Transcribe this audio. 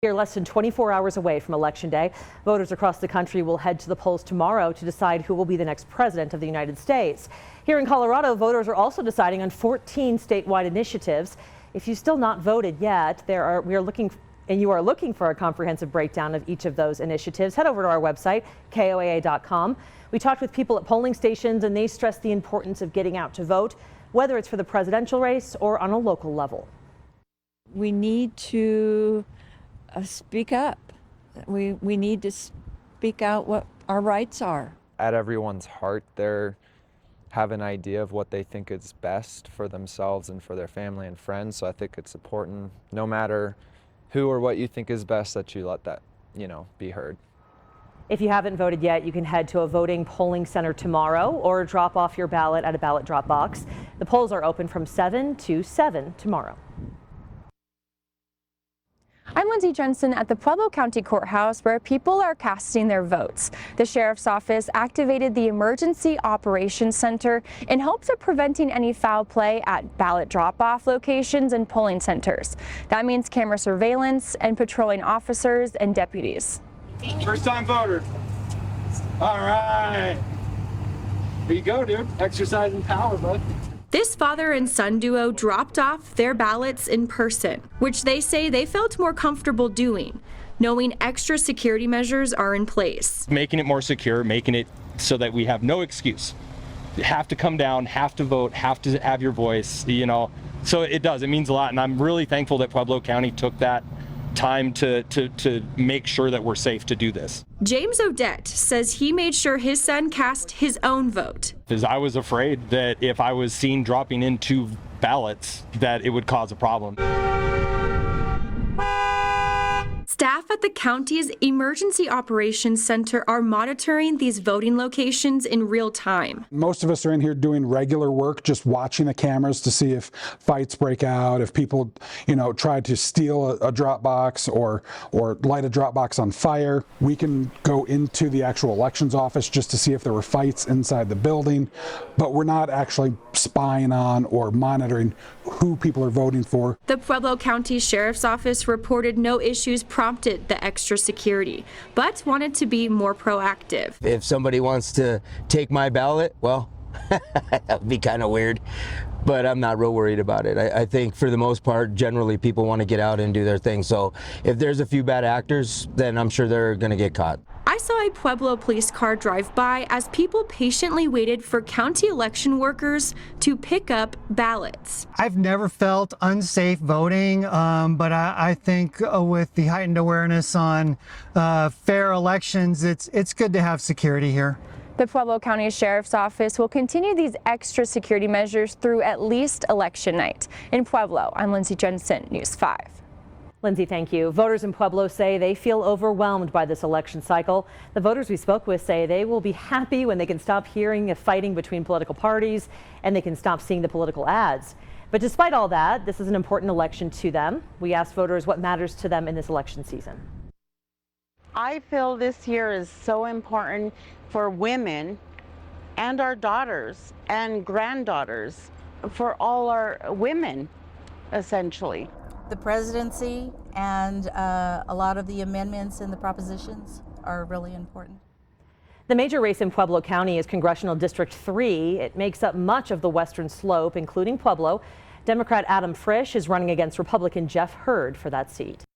We are less than 24 hours away from Election Day. Voters across the country will head to the polls tomorrow to decide who will be the next president of the United States. Here in Colorado, voters are also deciding on 14 statewide initiatives. If you've still not voted yet, you are looking for a comprehensive breakdown of each of those initiatives, head over to our website, KOAA.com. We talked with people at polling stations, and they stressed the importance of getting out to vote, whether it's for the presidential race or on a local level. We need to speak up. We need to speak out what our rights are. At everyone's heart, they have an idea of what they think is best for themselves and for their family and friends. So I think it's important, no matter who or what you think is best, that you let that, be heard. If you haven't voted yet, you can head to a voting polling center tomorrow or drop off your ballot at a ballot drop box. The polls are open from 7 to 7 tomorrow. I'm Lindsay Jensen at the Pueblo County Courthouse, where people are casting their votes. The Sheriff's Office activated the Emergency Operations Center in hopes of preventing any foul play at ballot drop-off locations and polling centers. That means camera surveillance and patrolling officers and deputies. First-time voter. All right. There you go, dude. Exercising power, bud. This father and son duo dropped off their ballots in person, which they say they felt more comfortable doing, knowing extra security measures are in place. Making it more secure, making it so that we have no excuse. You have to come down, have to vote, have to have your voice, So it does, it means a lot, and I'm really thankful that Pueblo County took that time to make sure that we're safe to do this. James Odette says he made sure his son cast his own vote. Because I was afraid that if I was seen dropping in 2 ballots, that it would cause a problem. Staff at the county's Emergency Operations Center are monitoring these voting locations in real time. Most of us are in here doing regular work, just watching the cameras to see if fights break out, if people, try to steal a drop box or light a drop box on fire. We can go into the actual elections office just to see if there were fights inside the building, but we're not actually spying on or monitoring who people are voting for. The Pueblo County Sheriff's Office reported no issues prompted the extra security, but wanted to be more proactive. If somebody wants to take my ballot, well, that would be kind of weird, but I'm not real worried about it. I think for the most part, generally people want to get out and do their thing. So if there's a few bad actors, then I'm sure they're going to get caught. I saw a Pueblo police car drive by as people patiently waited for county election workers to pick up ballots. I've never felt unsafe voting, but I think with the heightened awareness on fair elections, it's good to have security here. The Pueblo County Sheriff's Office will continue these extra security measures through at least election night. In Pueblo, I'm Lindsay Jensen, News 5. Lindsay, thank you. Voters in Pueblo say they feel overwhelmed by this election cycle. The voters we spoke with say they will be happy when they can stop hearing of fighting between political parties and they can stop seeing the political ads. But despite all that, this is an important election to them. We asked voters what matters to them in this election season. I feel this year is so important for women and our daughters and granddaughters, for all our women, essentially. The presidency and a lot of the amendments and the propositions are really important. The major race in Pueblo County is Congressional District 3. It makes up much of the western slope, including Pueblo. Democrat Adam Frisch is running against Republican Jeff Hurd for that seat.